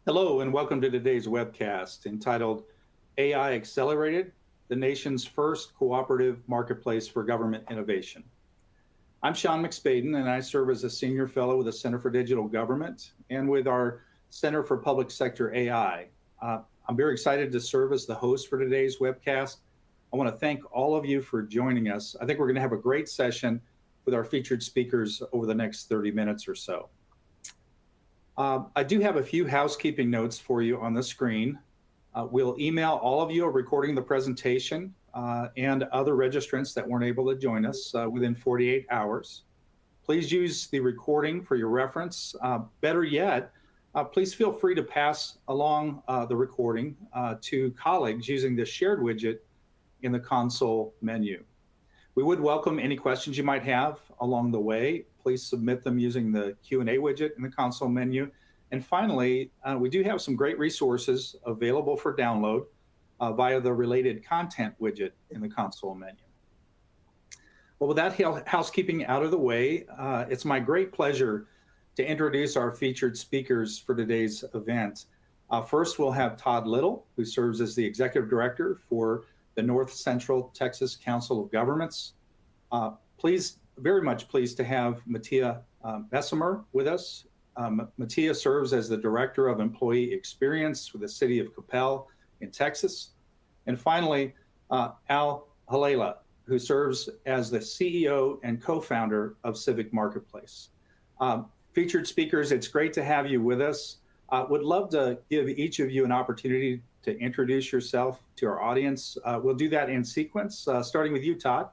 Hello, and welcome to today's webcast entitled AI Accelerated, the nation's first cooperative marketplace for government innovation. I'm Sean McSpaden, and I serve as a senior fellow with the Center for Digital Government and with our Center for Public Sector AI. I'm very excited to serve as the host for today's webcast. I want to thank all of you for joining us. I think we're going to have a great session with our featured speakers over the next 30 minutes or so. I do have a few housekeeping notes for you on the screen. We'll email all of you a recording of the presentation and other registrants that weren't able to join us within 48 hours. Please use the recording for your reference. Better yet, please feel free to pass along the recording to colleagues using the shared widget in the console menu. We would welcome any questions you might have along the way. Please submit them using the Q&A widget in the console menu. And finally, we do have some great resources available for download via the related content widget in the console menu. Well, with that housekeeping out of the way, it's my great pleasure to introduce our featured speakers for today's event. First, we'll have Todd Little, who serves as the Executive Director for the North Central Texas Council of Governments. Very much pleased to have Mattia Bessemer with us. Mattia serves as the Director of Employee Experience with the City of Coppell in Texas. And finally, Al Halela, who serves as the CEO and co-founder of Civic Marketplace. Featured speakers, it's great to have you with us. Would love to give each of you an opportunity to introduce yourself to our audience. We'll do that in sequence, starting with you, Todd.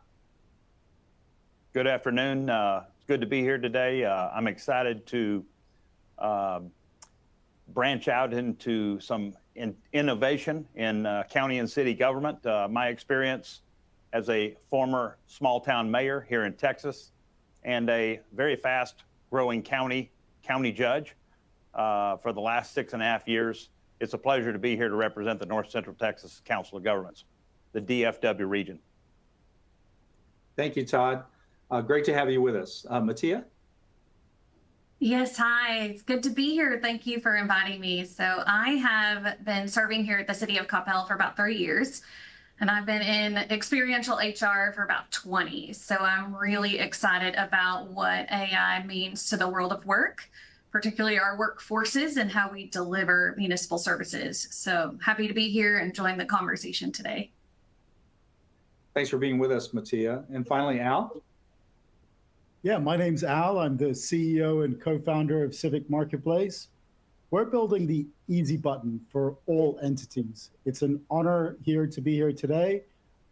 Good afternoon. It's good to be here today. I'm excited to branch out into some innovation in county and city government. My experience as a former small town mayor here in Texas and a very fast growing county judge for the last 6.5 years. It's a pleasure to be here to represent the North Central Texas Council of Governments, the DFW region. Thank you, Todd. Great to have you with us. Mattia? Yes, hi. It's good to be here. Thank you for inviting me. So I have been serving here at the City of Coppell for about 3 years, and I've been in experiential HR for about 20. So I'm really excited about what AI means to the world of work, particularly our workforces and how we deliver municipal services. So happy to be here and join the conversation today. Thanks for being with us, Mattia. And finally, Al? Yeah, my name's Al. I'm the CEO and co-founder of Civic Marketplace. We're building the easy button for all entities. It's an honor to be here today.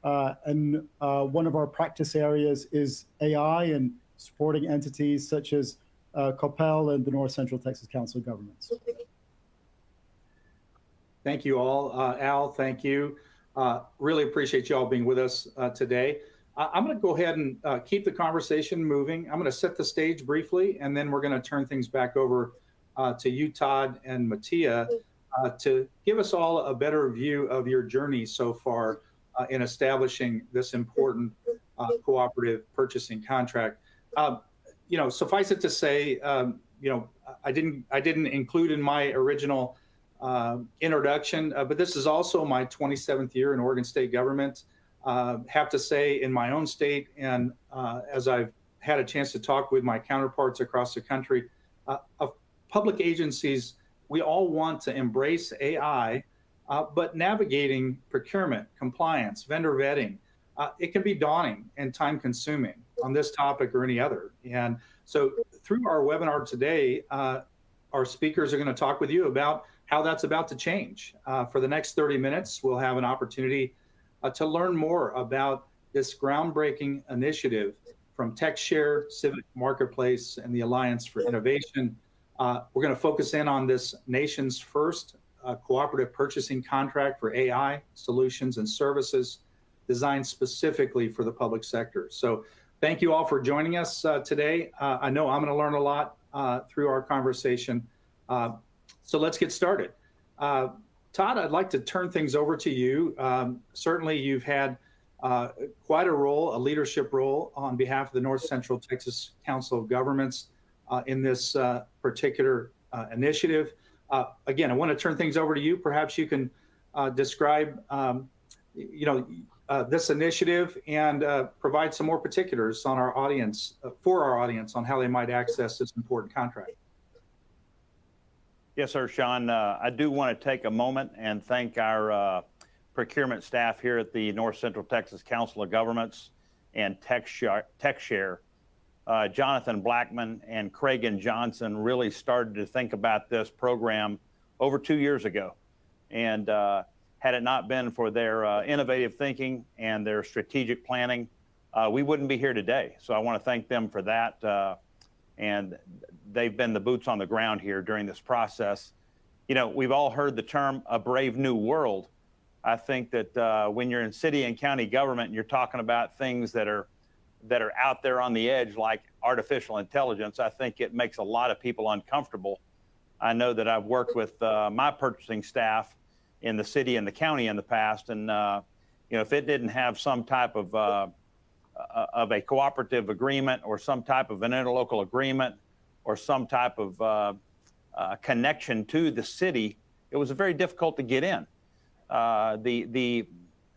And one of our practice areas is AI and supporting entities such as Coppell and the North Central Texas Council of Governments. Thank you all. Al, thank you. Really appreciate you all being with us today. I'm going to go ahead and keep the conversation moving. I'm going to set the stage briefly, and then we're going to turn things back over to you, Todd and Mattia, to give us all a better view of your journey so far in establishing this important cooperative purchasing contract. Suffice it to say, I didn't include in my original introduction, but this is also my 27th year in Oregon State government. Have to say, in my own state, and as I've had a chance to talk with my counterparts across the country, of public agencies, we all want to embrace AI, but navigating procurement, compliance, vendor vetting, it can be daunting and time consuming on this topic or any other. And so through our webinar today, our speakers are going to talk with you about how that's about to change. For the next 30 minutes, we'll have an opportunity to learn more about this groundbreaking initiative from TXShare, Civic Marketplace, and the Alliance for Innovation. We're going to focus in on this nation's first cooperative purchasing contract for AI solutions and services designed specifically for the public sector. So thank you all for joining us today. I know I'm going to learn a lot through our conversation. So let's get started. Todd, I'd like to turn things over to you. Certainly, you've had quite a role, a leadership role on behalf of the North Central Texas Council of Governments in this particular initiative. Again, I want to turn things over to you. Perhaps you can describe this initiative and provide some more particulars on our audience, for our audience, on how they might access this important contract. Yes, sir, Sean. I do want to take a moment and thank our procurement staff here at the North Central Texas Council of Governments and TXShare. Jonathan Blackman and Craig Johnson really started to think about this program over 2 years ago. And had it not been for their innovative thinking and their strategic planning, we wouldn't be here today. So I want to thank them for that. And they've been the boots on the ground here during this process. You know, we've all heard the term "a brave new world." I think that when you're in city and county government and you're talking about things that are out there on the edge, like artificial intelligence, I think it makes a lot of people uncomfortable. I know that I've worked with my purchasing staff in the city and the county in the past, and if it didn't have some type of a cooperative agreement or some type of an interlocal agreement or some type of connection to the city, it was very difficult to get in.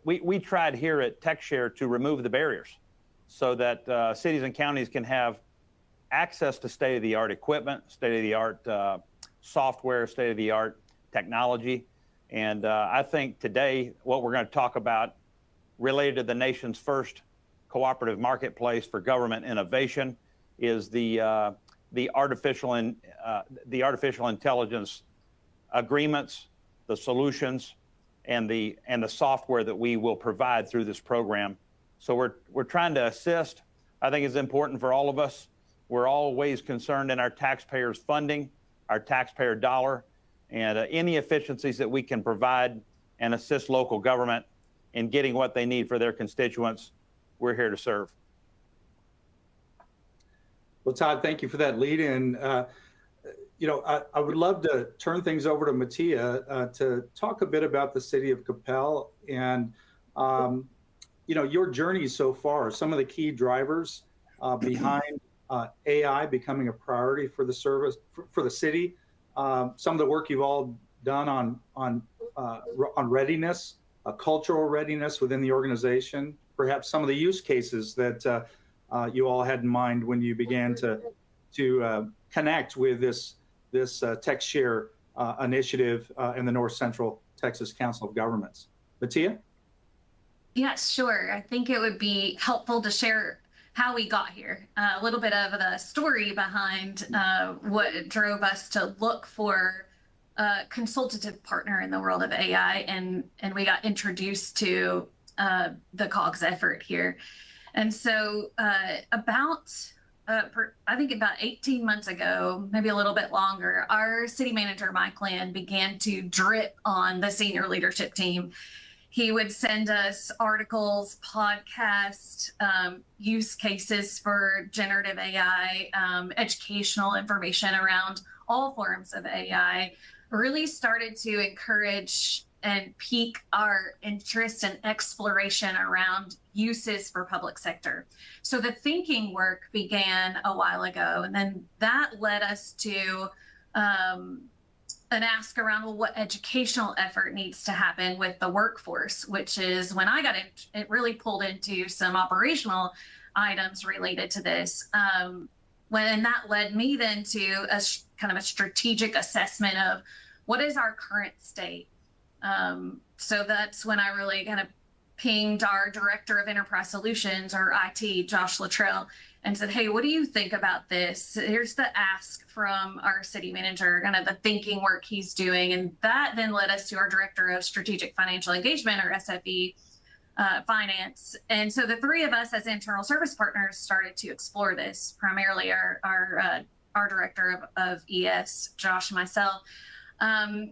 We tried here at TXShare to remove the barriers so that cities and counties can have access to state-of-the-art equipment, state-of-the-art software, state-of-the-art technology. And I think today what we're going to talk about related to the nation's first cooperative marketplace for government innovation is the artificial intelligence agreements, the solutions, and the software that we will provide through this program. So we're trying to assist. I think it's important for all of us. We're always concerned in our taxpayers' funding, our taxpayer dollar, and any efficiencies that we can provide and assist local government in getting what they need for their constituents. We're here to serve. Well, Todd, thank you for that lead in. I would love to turn things over to Mattia to talk a bit about the city of Coppell and, your journey so far, some of the key drivers behind AI becoming a priority for the service, for the city, some of the work you've all done on readiness, cultural readiness within the organization, perhaps some of the use cases that you all had in mind when you began to connect with this TXShare initiative in the North Central Texas Council of Governments. Mattia? Yes, sure. I think it would be helpful to share how we got here, a little bit of the story behind what drove us to look for a consultative partner in the world of AI, and we got introduced to the COGS effort here. And so I think about 18 months ago, maybe a little bit longer, our city manager, Mike Land, began to drip on the senior leadership team. He would send us articles, podcasts, use cases for generative AI, educational information around all forms of AI, really started to encourage and pique our interest and exploration around uses for public sector. So the thinking work began a while ago, and then that led us to an ask around, well, what educational effort needs to happen with the workforce, which is when I got it really pulled into some operational items related to this. When that led me then to a kind of a strategic assessment of what is our current state. So that's when I really kind of pinged our director of enterprise solutions, or IT, Josh Luttrell, and said, hey, what do you think about this? Here's the ask from our city manager, kind of the thinking work he's doing. And that then led us to our director of strategic financial engagement, or SFE, finance. And so the three of us as internal service partners started to explore this, primarily our director of ES, Josh, and myself.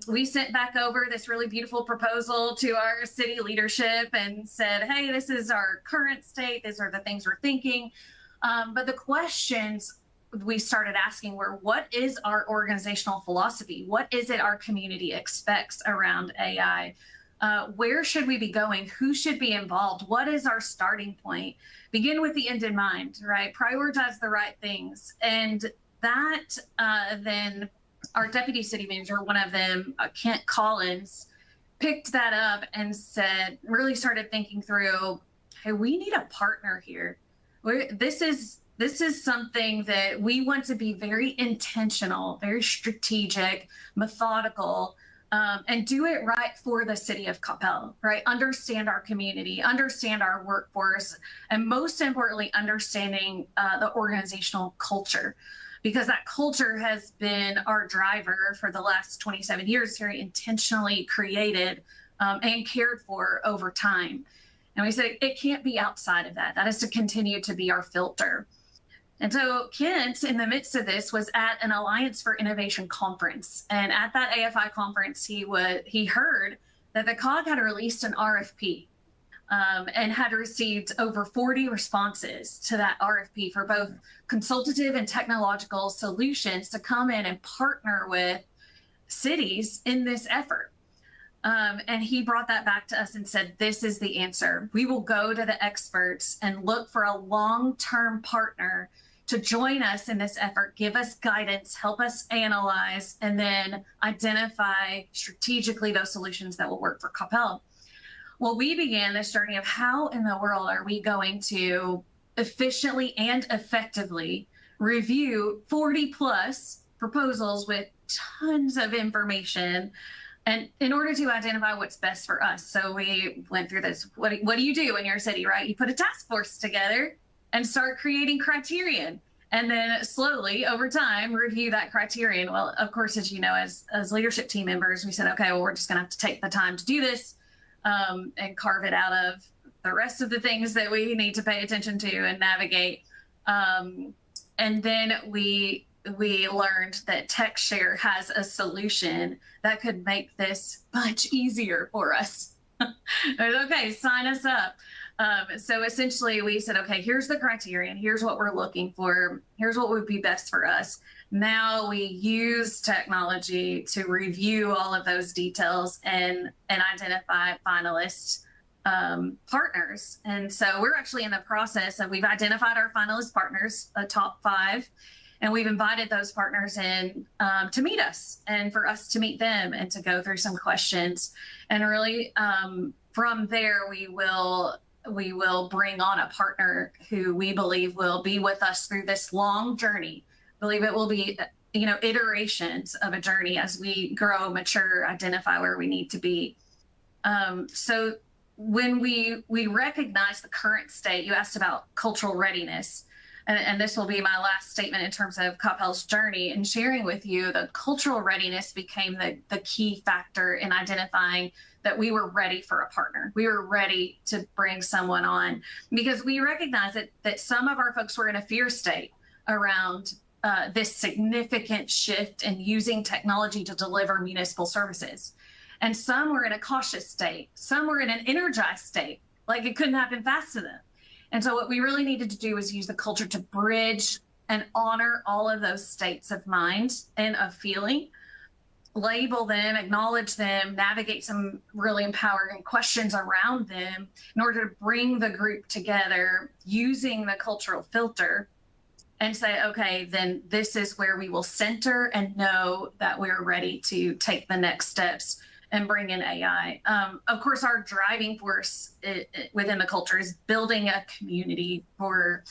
We sent back over this really beautiful proposal to our city leadership and said, hey, this is our current state. These are the things we're thinking. But the questions we started asking were, what is our organizational philosophy? What is it our community expects around AI? Where should we be going? Who should be involved? What is our starting point? Begin with the end in mind, right? Prioritize the right things. And that then our deputy city manager, one of them, Kent Collins, picked that up and said, really started thinking through, hey, we need a partner here. This is something that we want to be very intentional, very strategic, methodical, and do it right for the city of Coppell, right? Understand our community, understand our workforce, and most importantly, understanding the organizational culture, because that culture has been our driver for the last 27 years, very intentionally created and cared for over time. And we said it can't be outside of that. That is to continue to be our filter. And so Kent, in the midst of this, was at an Alliance for Innovation conference. And at that AFI conference, he heard that the COG had released an RFP and had received over 40 responses to that RFP for both consultative and technological solutions to come in and partner with cities in this effort. And he brought that back to us and said, this is the answer. We will go to the experts and look for a long-term partner to join us in this effort, give us guidance, help us analyze, and then identify strategically those solutions that will work for Coppell. Well, we began this journey of how in the world are we going to efficiently and effectively review 40 plus proposals with tons of information, and in order to identify what's best for us. So we went through this. What do you do in your city, right? You put a task force together and start creating criterion, and then slowly over time review that criterion. Well, of course, as you know, as leadership team members, we said, okay, well, we're just gonna have to take the time to do this and carve it out of the rest of the things that we need to pay attention to and navigate. And then we learned that TXShare has a solution that could make this much easier for us. Okay, sign us up. So essentially we said, okay, here's the criterion, here's what we're looking for, here's what would be best for us. Now we use technology to review all of those details and identify finalist partners. And so we're actually in the process of, we've identified our finalist partners, a top 5, and we've invited those partners in to meet us and for us to meet them and to go through some questions. And really from there, we will bring on a partner who we believe will be with us through this long journey. I believe it will be, iterations of a journey as we grow, mature, identify where we need to be. So when we recognize the current state, you asked about cultural readiness, and this will be my last statement in terms of Coppell's journey and sharing with you, the cultural readiness became the key factor in identifying that we were ready for a partner. We were ready to bring someone on because we recognized that some of our folks were in a fear state around this significant shift in using technology to deliver municipal services. And some were in a cautious state. Some were in an energized state, like it couldn't happen fast to them. And so what we really needed to do was use the culture to bridge and honor all of those states of mind and of feeling, label them, acknowledge them, navigate some really empowering questions around them in order to bring the group together using the cultural filter and say, okay, then this is where we will center and know that we're ready to take the next steps and bring in AI. Of course, our driving force within the culture is building a community for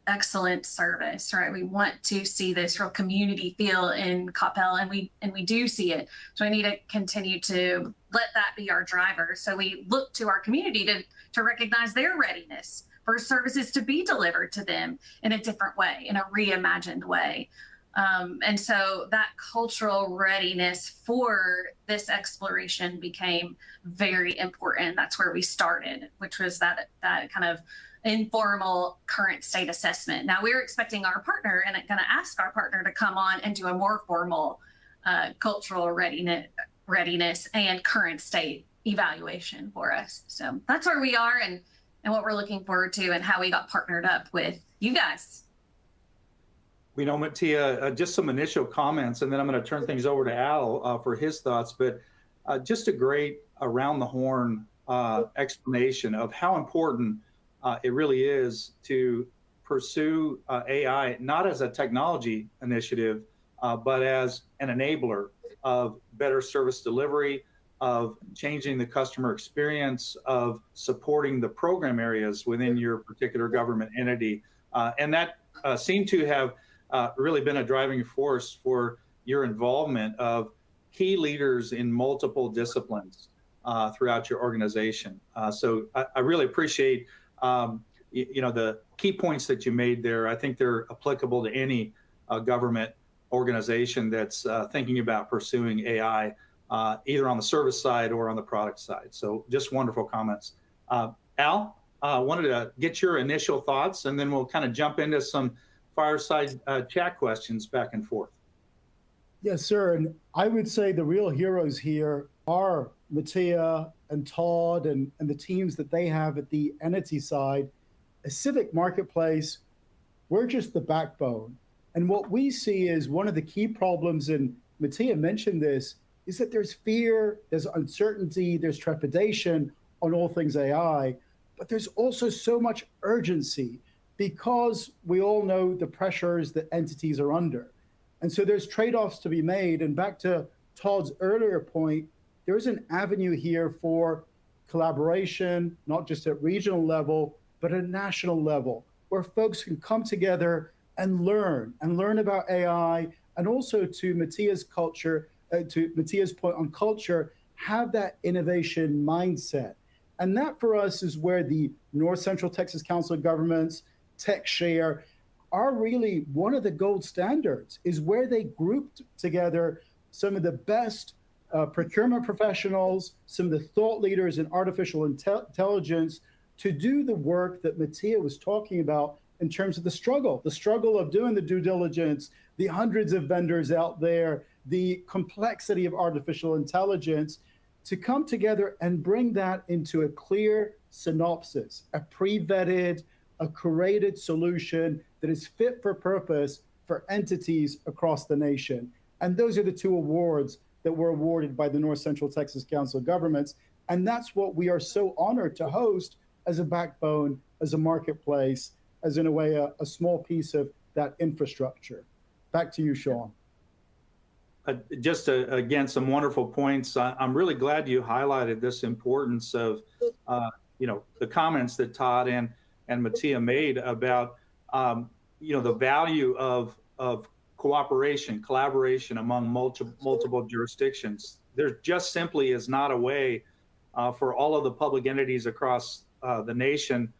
excellent service, right? We want to see this real community feel in Coppell, and we do see it. So we need to continue to let that be our driver. So we look to our community to recognize their readiness for services to be delivered to them in a different way, in a reimagined way. And so that cultural readiness for this exploration became very important. That's where we started, which was that kind of informal current state assessment. Now we're expecting our partner and going to ask our partner to come on and do a more formal cultural readiness and current state evaluation for us. So that's where we are and what we're looking forward to and how we got partnered up with you guys. We know, Mattia, just some initial comments, and then I'm going to turn things over to Al for his thoughts, but just a great around the horn explanation of how important it really is to pursue AI, not as a technology initiative, but as an enabler of better service delivery, of changing the customer experience, of supporting the program areas within your particular government entity. And that seemed to have really been a driving force for your involvement of key leaders in multiple disciplines throughout your organization. So I really appreciate the key points that you made there. I think they're applicable to any government organization that's thinking about pursuing AI, either on the service side or on the product side. So just wonderful comments. Al, wanted to get your initial thoughts, and then we'll kind of jump into some fireside chat questions back and forth. Yes, sir. And I would say the real heroes here are Mattia and Todd and the teams that they have at the entity side. A Civic Marketplace, we're just the backbone. And what we see is one of the key problems, and Mattia mentioned this, is that there's fear, there's uncertainty, there's trepidation on all things AI, but there's also so much urgency because we all know the pressures that entities are under. And so there's trade-offs to be made. And back to Todd's earlier point, there is an avenue here for collaboration, not just at regional level, but at a national level, where folks can come together and learn about AI, and also to Mattia's point on culture, have that innovation mindset. And that for us is where the North Central Texas Council of Governments, TXShare, are really one of the gold standards, is where they grouped together some of the best procurement professionals, some of the thought leaders in artificial intelligence to do the work that Mattia was talking about in terms of the struggle of doing the due diligence, the hundreds of vendors out there, the complexity of artificial intelligence, to come together and bring that into a clear synopsis, a pre-vetted, a curated solution that is fit for purpose for entities across the nation. And those are the two awards that were awarded by the North Central Texas Council of Governments. And that's what we are so honored to host as a backbone, as a marketplace, as in a way, a small piece of that infrastructure. Back to you, Sean. Again, some wonderful points. I'm really glad you highlighted this importance of, the comments that Todd and Mattia made about, the value of cooperation, collaboration among multiple jurisdictions. There just simply is not a way for all of the public entities across the nation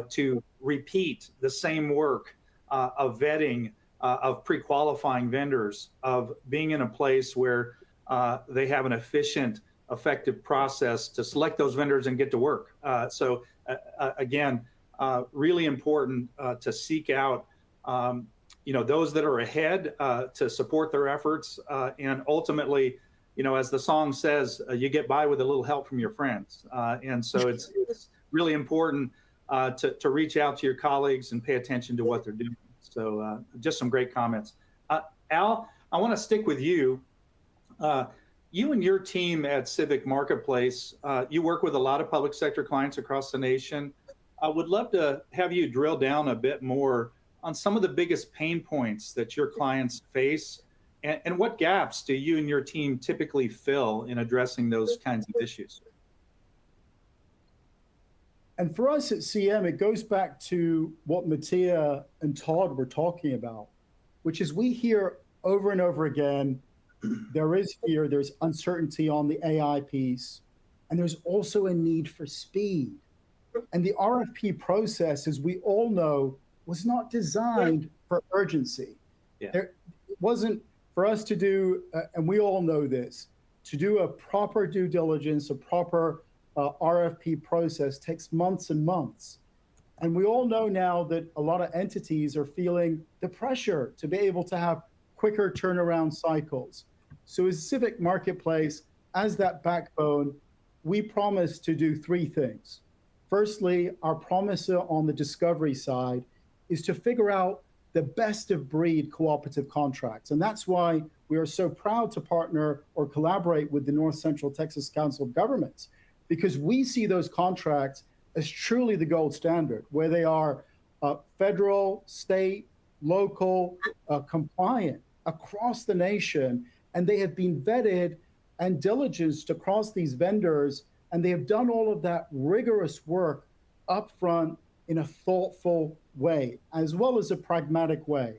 to repeat the same work of vetting, of pre-qualifying vendors, of being in a place where they have an efficient, effective process to select those vendors and get to work. So again, really important to seek out those that are ahead to support their efforts, and ultimately, as the song says, you get by with a little help from your friends. And so it's really important to reach out to your colleagues and pay attention to what they're doing. So just some great comments. Al, I want to stick with you. You and your team at Civic Marketplace, you work with a lot of public sector clients across the nation. I would love to have you drill down a bit more on some of the biggest pain points that your clients face, and what gaps do you and your team typically fill in addressing those kinds of issues? And for us at CM, it goes back to what Mattia and Todd were talking about, which is we hear over and over again, there is fear, there's uncertainty on the AI piece, and there's also a need for speed. And the RFP process, as we all know, was not designed for urgency. Yeah. It wasn't for us to do, and we all know this, to do a proper due diligence, a proper RFP process takes months and months. And we all know now that a lot of entities are feeling the pressure to be able to have quicker turnaround cycles. So as Civic Marketplace, as that backbone, we promise to do three things. Firstly, our promise on the discovery side is to figure out the best of breed cooperative contracts. And that's why we are so proud to partner or collaborate with the North Central Texas Council of Governments, because we see those contracts as truly the gold standard, where they are federal, state, local, compliant. across the nation, and they have been vetted and diligenced across these vendors, and they have done all of that rigorous work upfront in a thoughtful way, as well as a pragmatic way.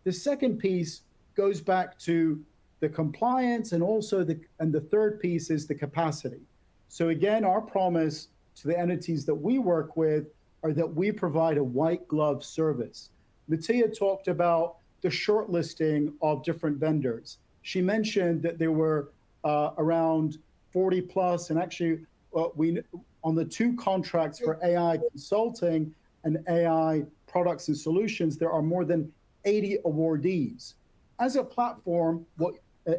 The second piece goes back to the compliance, and also the third piece is the capacity. So again, our promise to the entities that we work with are that we provide a white glove service. Mattia talked about the shortlisting of different vendors. She mentioned that there were around 40 plus, and actually we on the 2 contracts for AI consulting and AI products and solutions, there are more than 80 awardees. As a platform, what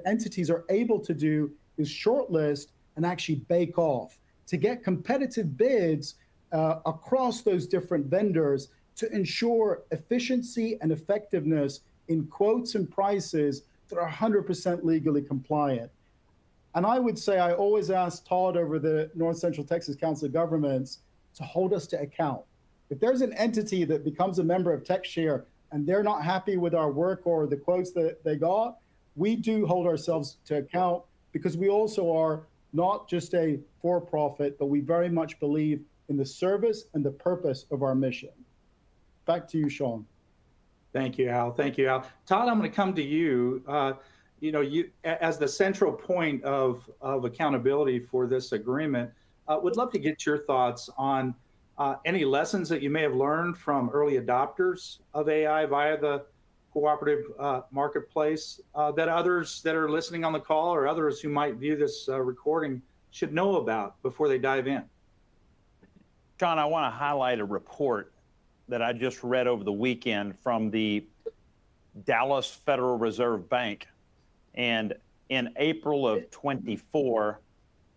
entities are able to do is shortlist and actually bake off to get competitive bids across those different vendors to ensure efficiency and effectiveness in quotes and prices that are 100% legally compliant. And I would say I always ask Todd over the North Central Texas Council of Governments to hold us to account. If there's an entity that becomes a member of TXShare and they're not happy with our work or the quotes that they got, we do hold ourselves to account, because we also are not just a for-profit, but we very much believe in the service and the purpose of our mission. Back to you, Sean. Thank you, Al. Thank you, Al. Todd, I'm going to come to you. You as the central point of accountability for this agreement, would love to get your thoughts on any lessons that you may have learned from early adopters of AI via the cooperative marketplace that others that are listening on the call, or others who might view this recording, should know about before they dive in. John, I want to highlight a report that I just read over the weekend from the Dallas Federal Reserve Bank. And in April of 24,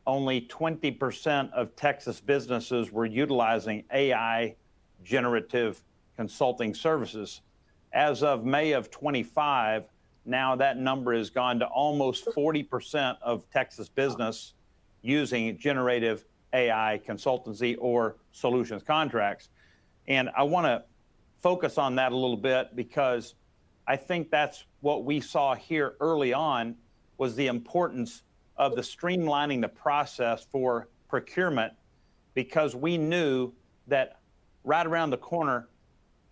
only 20% of Texas businesses were utilizing AI generative consulting services. As of May of 25, now that number has gone to almost 40% of Texas business using generative AI consultancy or solutions contracts. And I want to focus on that a little bit, because I think that's what we saw here early on, was the importance of the streamlining the process for procurement, because we knew that right around the corner,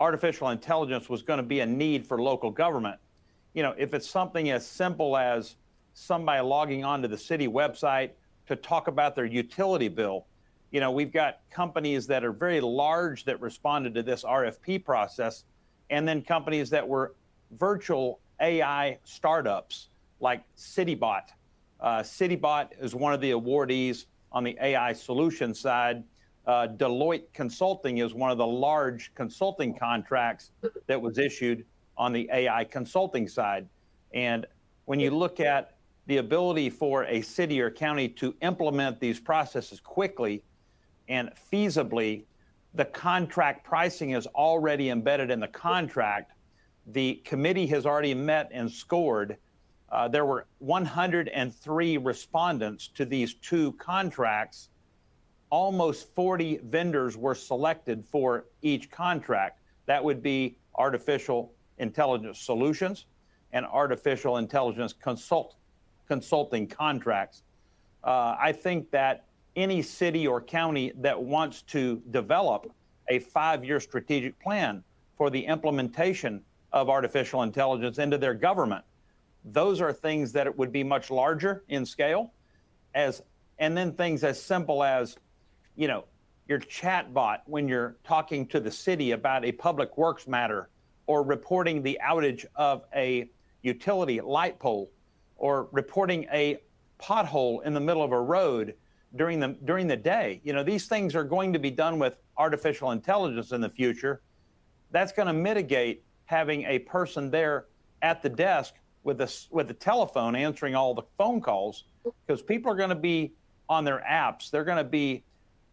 artificial intelligence was going to be a need for local government. You know, if it's something as simple as somebody logging onto the city website to talk about their utility bill. You know, we've got companies that are very large that responded to this RFP process, and then companies that were virtual AI startups like CityBot. CityBot is one of the awardees on the AI solution side. Deloitte Consulting is one of the large consulting contracts that was issued on the AI consulting side. And when you look at the ability for a city or county to implement these processes quickly and feasibly, the contract pricing is already embedded in the contract. The committee has already met and scored. There were 103 respondents to these 2 contracts. Almost 40 vendors were selected for each contract. That would be artificial intelligence solutions and artificial intelligence consulting contracts. I think that any city or county that wants to develop a 5-year strategic plan for the implementation of artificial intelligence into their government, those are things that it would be much larger in scale, and then things as simple as, you know, your chatbot when you're talking to the city about a public works matter, or reporting the outage of a utility light pole, or reporting a pothole in the middle of a road during the day. You know, these things are going to be done with artificial intelligence in the future. That's going to mitigate having a person there at the desk with a telephone answering all the phone calls, because people are going to be on their apps. They're going to be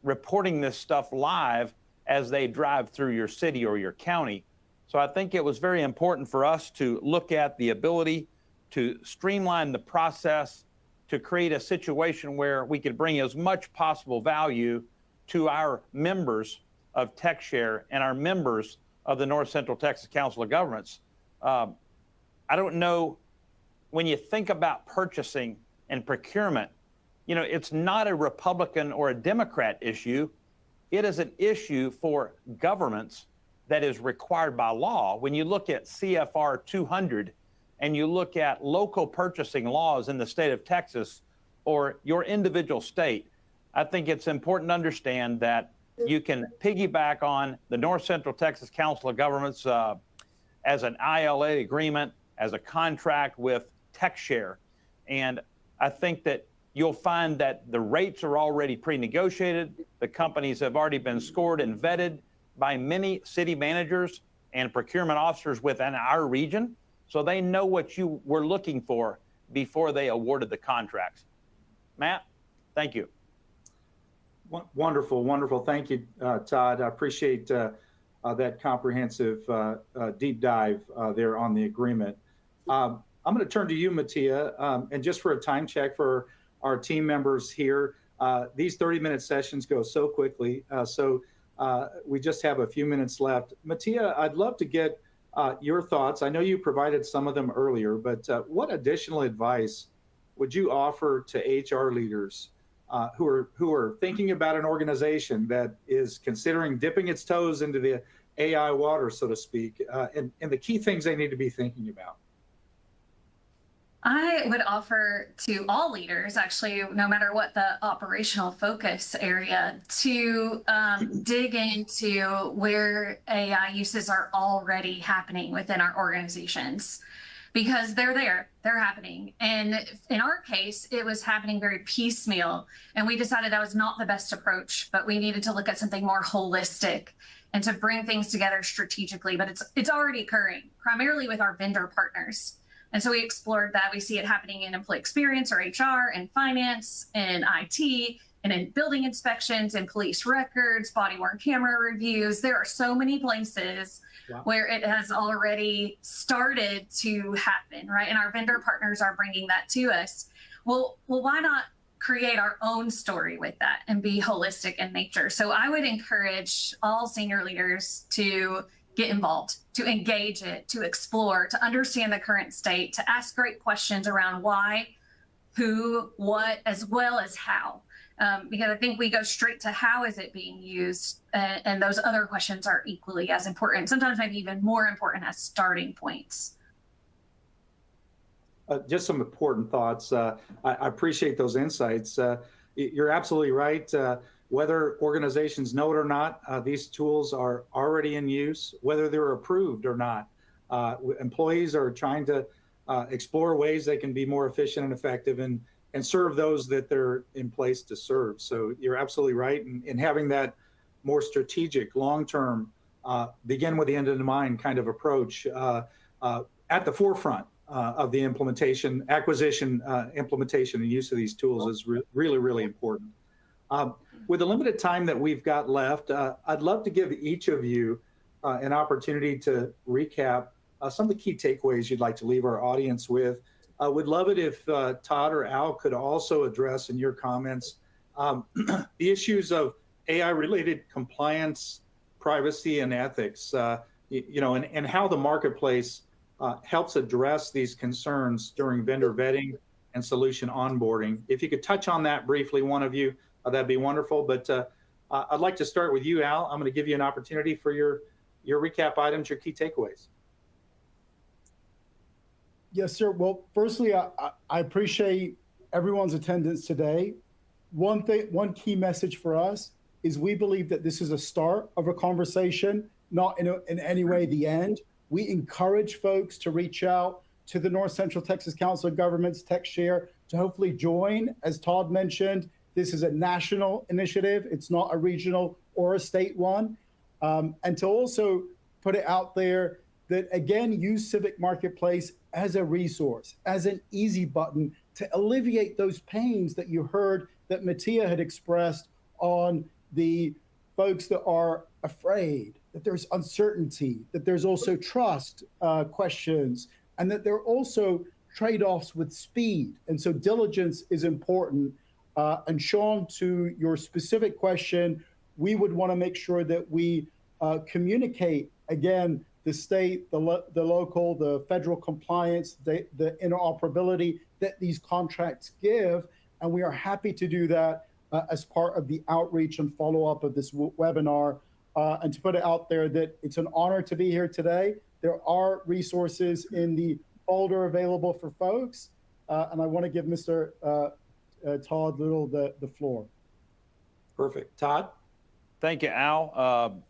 reporting this stuff live as they drive through your city or your county. So I think it was very important for us to look at the ability to streamline the process, to create a situation where we could bring as much possible value to our members of TXShare and our members of the North Central Texas Council of Governments. I don't know when you think about purchasing and procurement, you know, it's not a Republican or a Democrat issue. It is an issue for governments that is required by law. When you look at CFR 200 and you look at local purchasing laws in the state of Texas or your individual state, I think it's important to understand that you can piggyback on the North Central Texas Council of Governments as an ILA agreement, as a contract with TXShare. And I think that you'll find that the rates are already pre-negotiated. The companies have already been scored and vetted by many city managers and procurement officers within our region. So they know what you were looking for before they awarded the contracts. Matt, thank you. Wonderful, wonderful. Thank you, Todd. I appreciate that comprehensive deep dive there on the agreement. I'm going to turn to you, Mattia, and just for a time check for our team members here, these 30-minute sessions go so quickly, so we just have a few minutes left. Mattia, I'd love to get your thoughts. I know you provided some of them earlier, but what additional advice would you offer to HR leaders who are thinking about an organization that is considering dipping its toes into the AI water, so to speak, and the key things they need to be thinking about? I would offer to all leaders, actually, no matter what the operational focus area, to dig into where AI uses are already happening within our organizations, because they're there, they're happening. And in our case, it was happening very piecemeal, and we decided that was not the best approach, but we needed to look at something more holistic and to bring things together strategically. But it's already occurring, primarily with our vendor partners. And so we explored that. We see it happening in employee experience or HR and finance and IT and in building inspections and police records, body-worn camera reviews. There are so many places where it has already started to happen, right? And our vendor partners are bringing that to us. Well, why not create our own story with that and be holistic in nature? So I would encourage all senior leaders to get involved, to engage it, to explore, to understand the current state, to ask great questions around why, who, what, as well as how. Because I think we go straight to how is it being used, and those other questions are equally as important, sometimes maybe even more important as starting points. Just some important thoughts. I appreciate those insights. You're absolutely right. Whether organizations know it or not, these tools are already in use, whether they're approved or not. Employees are trying to explore ways they can be more efficient and effective and serve those that they're in place to serve. So you're absolutely right. And having that more strategic, long-term, begin with the end in mind kind of approach at the forefront of the implementation, acquisition, implementation, and use of these tools is really, really important. With the limited time that we've got left, I'd love to give each of you an opportunity to recap some of the key takeaways you'd like to leave our audience with. Would love it if Todd or Al could also address in your comments the issues of AI-related compliance, privacy, and ethics, and how the marketplace helps address these concerns during vendor vetting and solution onboarding. If you could touch on that briefly, one of you, that'd be wonderful. But I'd like to start with you, Al. I'm going to give you an opportunity for your recap items, your key takeaways. Yes, sir. Well, firstly, I appreciate everyone's attendance today. One key message for us is we believe that this is a start of a conversation, not in any way the end. We encourage folks to reach out to the North Central Texas Council of Governments, TXShare, to hopefully join. As Todd mentioned, this is a national initiative. It's not a regional or a state one. And to also put it out there that, again, use Civic Marketplace as a resource, as an easy button to alleviate those pains that you heard that Mattia had expressed on the folks that are afraid, that there's uncertainty, that there's also trust questions, and that there are also trade-offs with speed. And so diligence is important. And Sean, to your specific question, we would want to make sure that we communicate, again, the state, the local, the federal compliance, the interoperability that these contracts give. And we are happy to do that as part of the outreach and follow-up of this webinar, and to put it out there that it's an honor to be here today. There are resources in the folder available for folks, and I want to give Mr. Todd Little the floor. Perfect. Todd? Thank you, Al.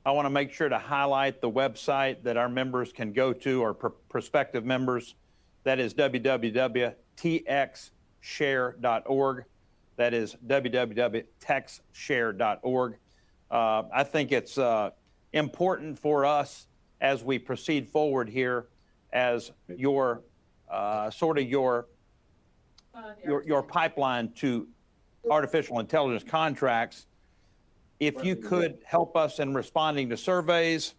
I want to make sure to highlight the website that our members can go to, or prospective members. That is www.txshare.org. That is www.txshare.org. I think it's important for us as we proceed forward here, as your your pipeline to artificial intelligence contracts. If you could help us in responding to surveys,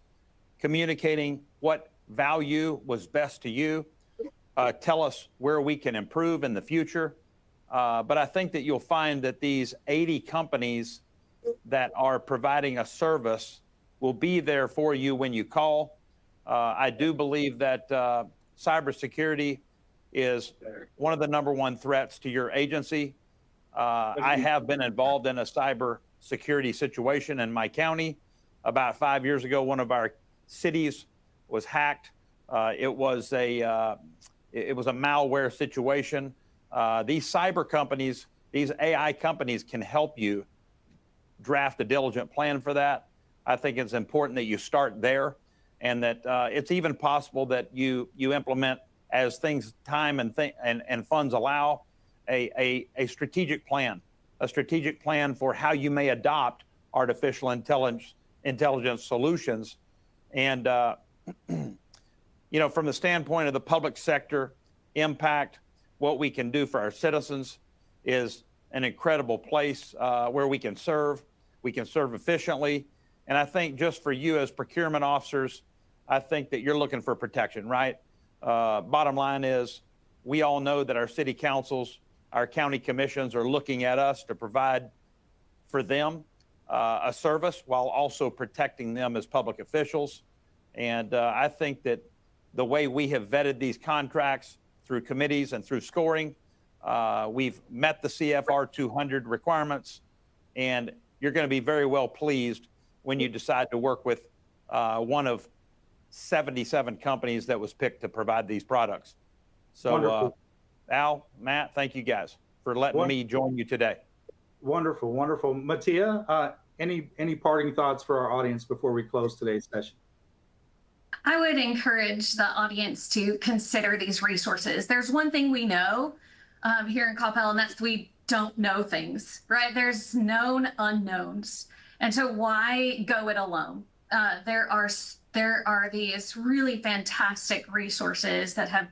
communicating what value was best to you, tell us where we can improve in the future. But I think that you'll find that these 80 companies that are providing a service will be there for you when you call. I do believe that cybersecurity is one of the #1 threats to your agency. I have been involved in a cyber security situation in my county. About 5 years ago, one of our cities was hacked. It was a malware situation. These cyber companies, these AI companies, can help you draft a diligent plan for that. I think it's important that you start there, and that it's even possible that you implement, as things, time and funds allow, a strategic plan for how you may adopt artificial intelligence solutions. And from the standpoint of the public sector impact, what we can do for our citizens is an incredible place where we can serve efficiently. And I think just for you as procurement officers, I think that you're looking for protection, right? Bottom line is, we all know that our city councils, our county commissions are looking at us to provide for them a service while also protecting them as public officials. And I think that the way we have vetted these contracts through committees and through scoring, we've met the CFR 200 requirements, and you're going to be very well pleased when you decide to work with one of 77 companies that was picked to provide these products. So Al, Matt, thank you guys for letting me join you today. Wonderful, wonderful. Mattia, any parting thoughts for our audience before we close today's session? I would encourage the audience to consider these resources. There's one thing we know here in Coppell, and that's we don't know things, right? There's known unknowns. And so why go it alone? There are these really fantastic resources that have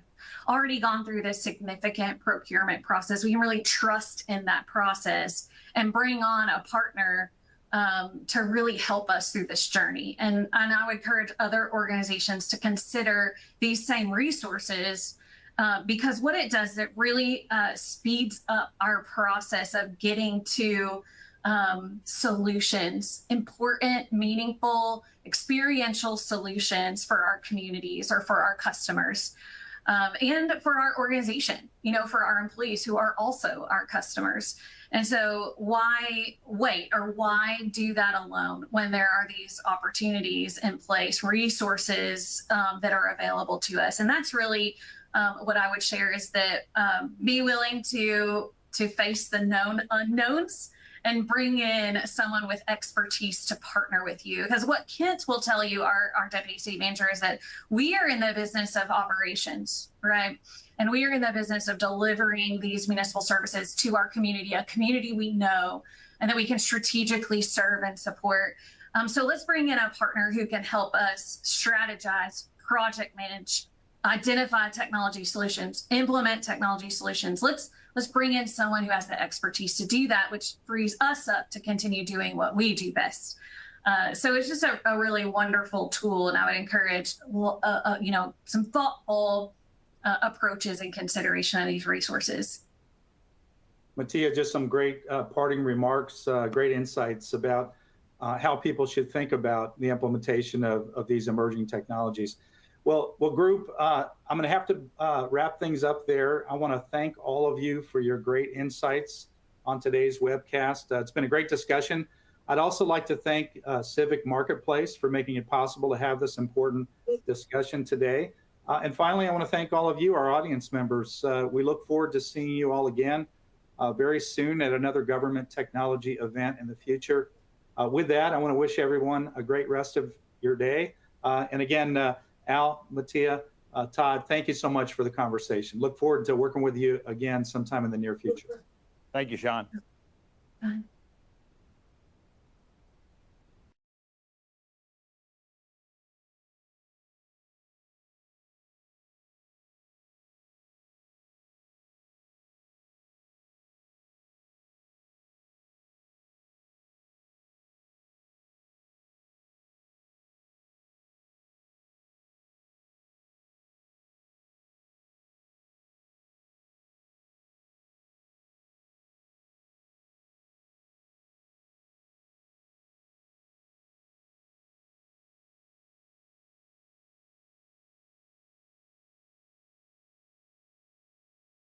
already gone through this significant procurement process. We can really trust in that process and bring on a partner to really help us through this journey. And I would encourage other organizations to consider these same resources, because what it does, it really speeds up our process of getting to solutions, important, meaningful, experiential solutions for our communities or for our customers, and for our organization, for our employees who are also our customers. And so why wait, or why do that alone when there are these opportunities in place, resources that are available to us? And that's really what I would share, is that be willing to face the known unknowns and bring in someone with expertise to partner with you. Because what Kent will tell you, our deputy city manager, is that we are in the business of operations, right? And we are in the business of delivering these municipal services to our community, a community we know and that we can strategically serve and support. So let's bring in a partner who can help us strategize, project manage, identify technology solutions, implement technology solutions. Let's bring in someone who has the expertise to do that, which frees us up to continue doing what we do best. So it's just a really wonderful tool, and I would encourage some thoughtful approaches and consideration of these resources. Mattia, just some great parting remarks, great insights about how people should think about the implementation of these emerging technologies. Well, group, I'm going to have to wrap things up there. I want to thank all of you for your great insights on today's webcast. It's been a great discussion. I'd also like to thank Civic Marketplace for making it possible to have this important discussion today. And finally, I want to thank all of you, our audience members. We look forward to seeing you all again very soon at another government technology event in the future. With that, I want to wish everyone a great rest of your day. And again, Al, Mattia, Todd, thank you so much for the conversation. Look forward to working with you again sometime in the near future. Thank you, Sean. Bye.